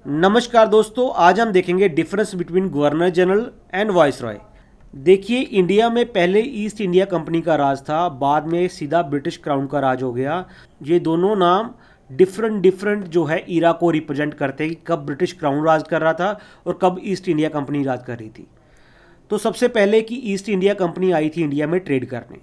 नमस्कार दोस्तों, आज हम देखेंगे difference between governor general and viceroy. देखिए, इंडिया में पहले ईस्ट इंडिया कंपनी का राज था, बाद में सीधा ब्रिटिश क्राउन का राज हो गया। ये दोनों नाम डिफरेंट जो है ईरा को रिप्रेजेंट करते हैं कि कब ब्रिटिश क्राउन राज कर रहा था और कब ईस्ट इंडिया कंपनी राज कर रही थी। तो सबसे पहले कि ईस्ट इंडिया कंपनी आई थी इंडिया में ट्रेड करने।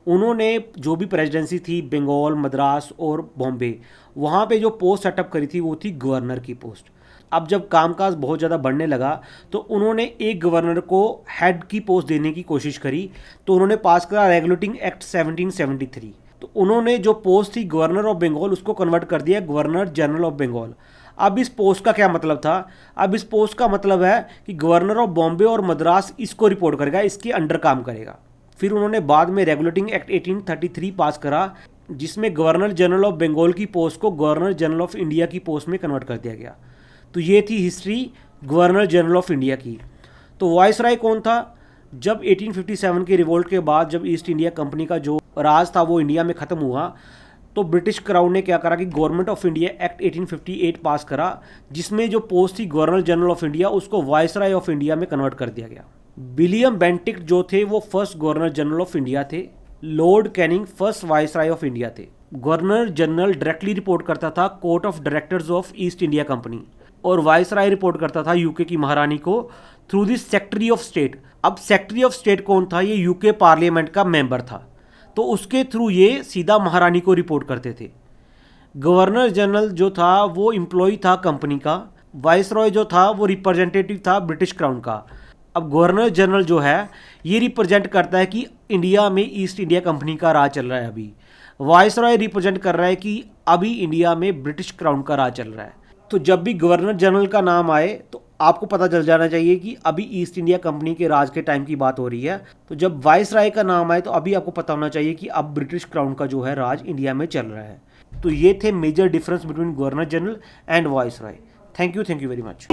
उन्होंने जो भी प्रेसिडेंसी थी बंगाल, मद्रास और बॉम्बे, वहाँ पे जो पोस्ट सेटअप करी थी वो थी गवर्नर की पोस्ट। अब जब कामकाज बहुत ज़्यादा बढ़ने लगा तो उन्होंने एक गवर्नर को हेड की पोस्ट देने की कोशिश करी, तो उन्होंने पास करा रेगुलेटिंग एक्ट 1773। तो उन्होंने जो पोस्ट थी गवर्नर ऑफ बंगाल उसको कन्वर्ट कर दिया गवर्नर जनरल ऑफ बंगाल। अब इस पोस्ट का क्या मतलब था? अब इस पोस्ट का मतलब है कि गवर्नर ऑफ बॉम्बे और मद्रास इसको रिपोर्ट करेगा, इसके अंडर काम करेगा। फिर उन्होंने बाद में रेगुलेटिंग एक्ट 1833 पास करा, जिसमें गवर्नर जनरल ऑफ बंगाल की पोस्ट को गवर्नर जनरल ऑफ इंडिया की पोस्ट में कन्वर्ट कर दिया गया। तो ये थी history governor general of India की। तो वाइसराय कौन था? जब 1857 के रिवोल्ट के बाद जब ईस्ट इंडिया कंपनी का जो राज था वो इंडिया में ख़त्म हुआ, तो ब्रिटिश क्राउन ने क्या करा कि Government of India Act 1858 pass करा, जिसमें जो पोस्ट थी गवर्नर जनरल ऑफ इंडिया उसको वाइसराय ऑफ इंडिया में कन्वर्ट कर दिया गया। विलियम बेंटिक जो थे वो first governor general of India थे। Lord Canning first viceroy of India थे। गवर्नर जनरल डायरेक्टली रिपोर्ट करता था Court of Directors of East India Company, और वाइसराय रिपोर्ट करता था यूके की महारानी को through the secretary of state. अब सेक्रेटरी ऑफ स्टेट कौन था? ये यूके पार्लियामेंट का मेंबर था, तो उसके थ्रू ये सीधा महारानी को रिपोर्ट करते थे। गवर्नर जनरल जो था वो एम्प्लॉय था कंपनी का। वाइसरॉय जो था वो रिप्रेजेंटेटिव था ब्रिटिश क्राउन का। अब गवर्नर जनरल जो है ये रिप्रेजेंट करता है कि इंडिया में ईस्ट इंडिया कंपनी का राज चल रहा है अभी। वाइसरॉय रिप्रेजेंट कर रहा है कि अभी इंडिया में ब्रिटिश क्राउन का राज चल रहा है। तो जब भी गवर्नर जनरल का नाम आए तो आपको पता चल जाना चाहिए कि अभी ईस्ट इंडिया कंपनी के राज के टाइम की बात हो रही है। तो जब वाइसराय का नाम आए तो अभी आपको पता होना चाहिए कि अब ब्रिटिश क्राउन का जो है राज इंडिया में चल रहा है। तो ये थे major difference between governor general and viceroy. Thank you very much.